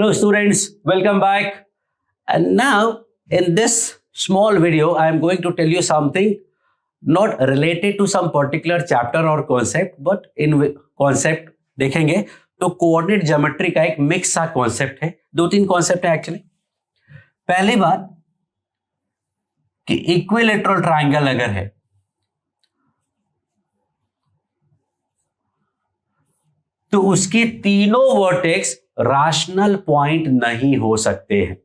Hello students, welcome back. And now in this small video, I am going to tell you something not related to some particular chapter or concept, but in concept देखेंगे तो coordinate geometry का एक mix सा concept है. दो तीन concept है actually. पहली बात कि इक्विलेटरल ट्रायंगल अगर है तो उसके तीनों वर्टेक्स राशनल पॉइंट नहीं हो सकते हैं.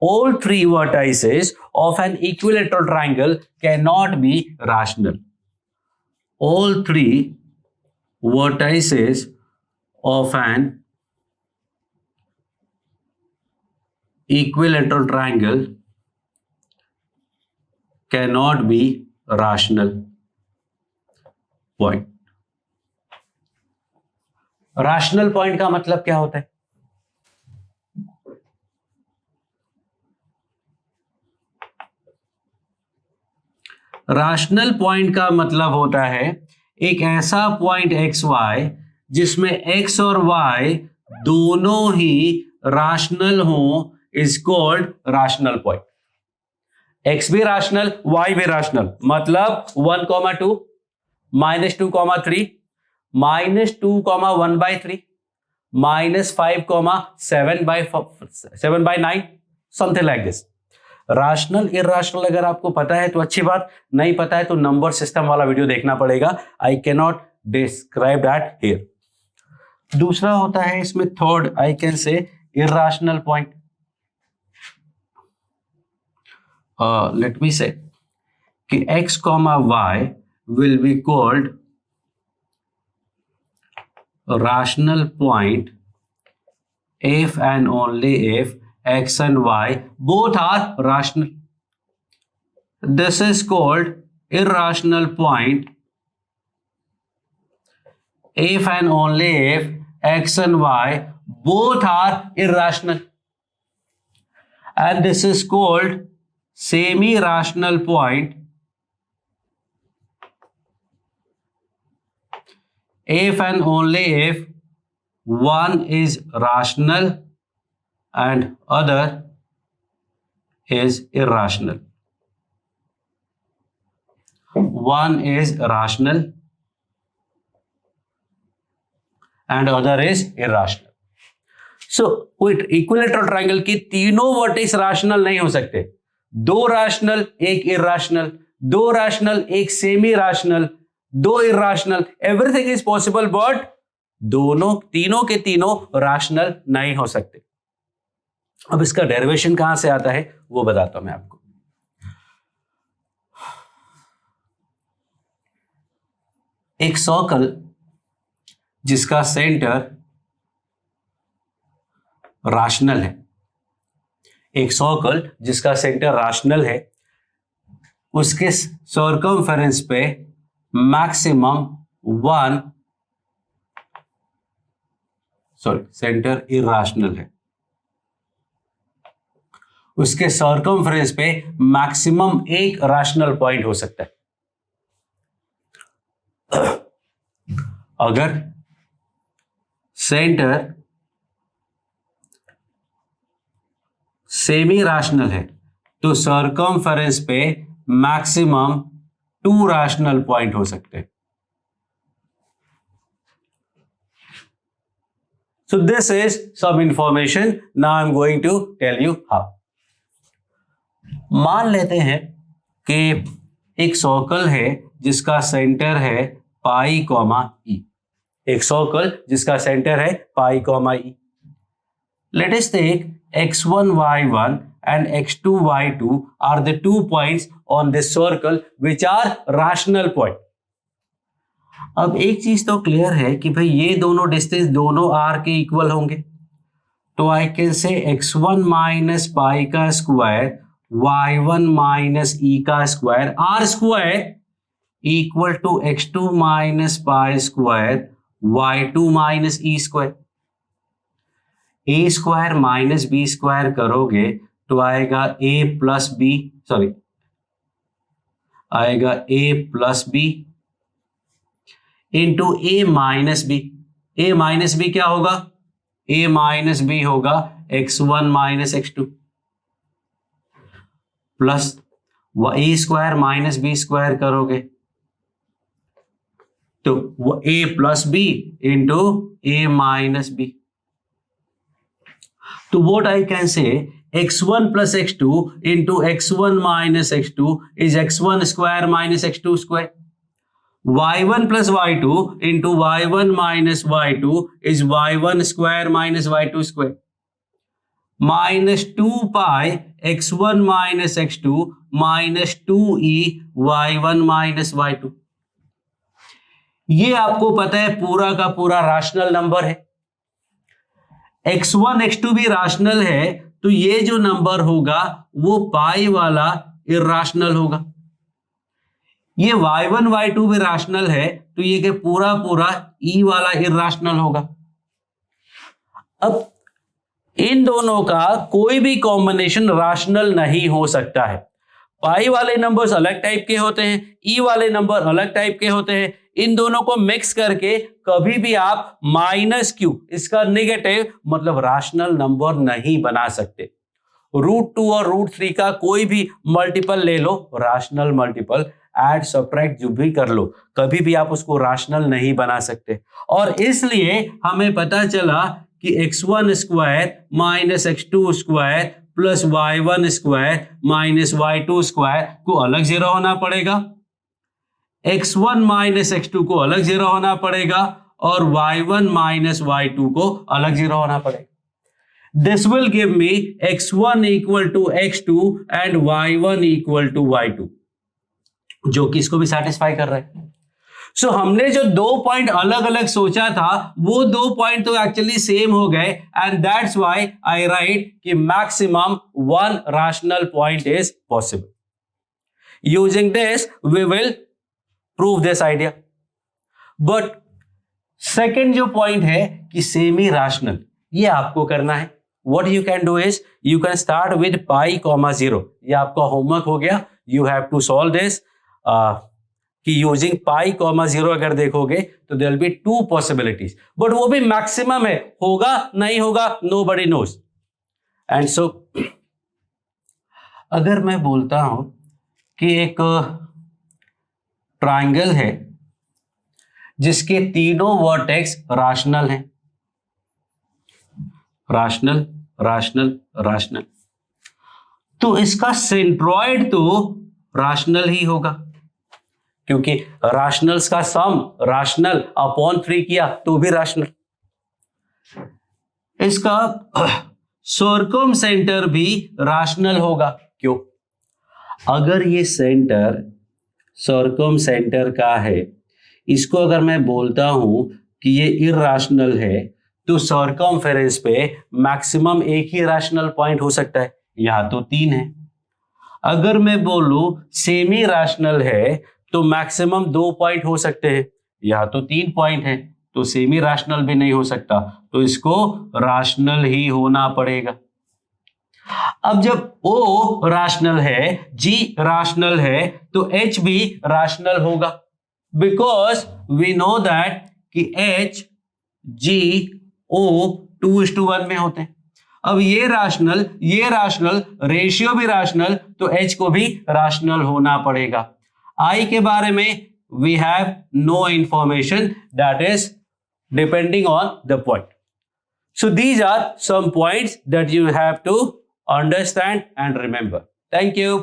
All three vertices of an equilateral triangle cannot be rational. All three vertices of an equilateral triangle cannot be rational point. Rational point का मतलब क्या होता है? राशनल पॉइंट का मतलब होता है एक ऐसा पॉइंट एक्स वाई जिसमें एक्स और वाई दोनों ही राशनल हो, is called rational point. X भी राशनल, वाई भी राशनल, मतलब 1,2 -2,3 -2,1/3 -5,7/9 समथिंग लाइक दिस. राशनल इरराशनल अगर आपको पता है तो अच्छी बात, नहीं पता है तो नंबर सिस्टम वाला वीडियो देखना पड़ेगा. I can not describe that here. दूसरा होता है इसमें third, I can say इरराशनल point. Let me से कि x, y will be called rational point if and only if x and y both are rational. This is called irrational point if and only if x and y both are irrational, and this is called semi-rational point if and only if one is rational and other is irrational. One is rational and other is irrational. So equilateral triangle की तीनों vertex rational नहीं हो सकते. दो rational, एक इरराशनल, दो rational, एक semi rational, दो इरराशनल, एवरीथिंग इज पॉसिबल, बट तीनों के तीनों राशनल नहीं हो सकते. अब इसका डेरिवेशन कहां से आता है वो बताता हूं मैं आपको. एक सर्कल जिसका सेंटर राशनल है, एक सर्कल जिसका सेंटर राशनल है, उसके सर्कमफेरेंस पे मैक्सिमम सेंटर इरराशनल है, उसके सर्कमफेरेंस पे मैक्सिमम एक राशनल पॉइंट हो सकता है. अगर सेंटर सेमी राशनल है तो सर्कमफेरेंस पे मैक्सिमम 2 राशनल पॉइंट हो सकते हैं. So this is some information. Now I'm going to tell you how. मान लेते हैं कि एक सर्कल है जिसका सेंटर है पाई, ई. एक सर्कल जिसका सेंटर है पाई, ई. Let us take x1, y1 and x2, y2 are the 2 points on this circle which are rational point. अब एक चीज तो क्लियर है कि भाई ये दोनों डिस्टेंस दोनों r के इक्वल होंगे, तो I can say x1 minus pi का स्क्वायर, y1 माइनस ई का square, r square equal to x2 minus pi square, y2 minus E square. A square minus B square करोगे तो आएगा a plus B, आएगा a plus B into A minus B. A minus B क्या होगा? a minus B होगा x1 minus x2 plus A square minus B square करोगे तो वो a plus B into A minus B. तो what I can say, x1 plus x2 into x1 minus x2 is x1 square minus x2 square. y1 plus y2 into y1 minus y2 is y1 square minus y2 square. Minus 2 pi x1 minus x2 minus 2e y1 minus y2. ये आपको पता है पूरा का पूरा rational number है. x1 x2 भी rational है तो ये जो नंबर होगा वो पाई वाला इर्राशनल होगा. ये y1 y2 भी राशनल है तो ये के पूरा पूरा e वाला इर्राशनल होगा. अब इन दोनों का कोई भी कॉम्बिनेशन राशनल नहीं हो सकता है. पाई वाले नंबर्स अलग टाइप के होते हैं, ई वाले नंबर अलग टाइप के होते हैं. इन दोनों को मिक्स करके कभी भी आप माइनस क्यू इसका नेगेटिव मतलब राशनल नंबर नहीं बना सकते. √2 और √3 का कोई भी मल्टीपल ले लो, राशनल मल्टीपल ऐड सब्ट्रैक्ट जो भी कर लो, कभी भी आप उसको राशनल नहीं बना सकते. और इसलिए हमें पता चला कि x1 square minus x2 square plus y1 square minus y2 square को अलग जीरो होना पड़ेगा, x1 माइनस x2 को अलग जीरो होना पड़ेगा और y1 माइनस y2 को अलग जीरो होना पड़ेगा. This will give me x1 equal to x2 and y1 equal to y2, जो कि इसको भी सेटिस्फाई कर रहा है. सो हमने जो दो पॉइंट अलग अलग सोचा था वो दो पॉइंट तो एक्चुअली सेम हो गए and that's why I write कि maximum one rational point is possible. Using this we will prove this idea. But second जो पॉइंट है कि सेमी रैशनल, ये आपको करना है. What you can do is you can start with pi comma 0. ये आपका होमवर्क हो गया. You have to solve this कि यूजिंग पाई कॉमा 0 अगर देखोगे तो there will be two possibilities, but वो भी मैक्सिमम है, होगा नहीं होगा नोबडी नोज. एंड सो अगर मैं बोलता हूं कि एक ट्रायंगल है जिसके तीनों वर्टेक्स राशनल हैं, राशनल राशनल राशनल, तो इसका सेंट्रॉइड तो राशनल ही होगा क्योंकि राशनल्स का सम राशनल अपॉन 3 किया तो भी राशनल. इसका सर्कम सेंटर भी राशनल होगा. क्यों? अगर ये सेंटर सर्कम सेंटर का है, इसको अगर मैं बोलता हूं कि ये इर्राशनल है तो सर्कमफेरेंस पे मैक्सिमम एक ही रैशनल पॉइंट हो सकता है. यहां तो 3 है. अगर मैं बोलूं सेमी रैशनल है तो मैक्सिमम 2 पॉइंट हो सकते हैं. यहां तो 3 पॉइंट है तो सेमी रैशनल भी नहीं हो सकता, तो इसको रैशनल ही होना पड़ेगा. अब जब O रैशनल है, G रैशनल है तो H भी रैशनल होगा बिकॉज वी नो दैट कि H G O 2:1 में होते हैं. अब ये रैशनल रेशियो भी रैशनल तो H को भी रैशनल होना पड़ेगा. I के बारे में we have no information, that is depending on the point. So these are some points that you have to understand and remember. Thank you.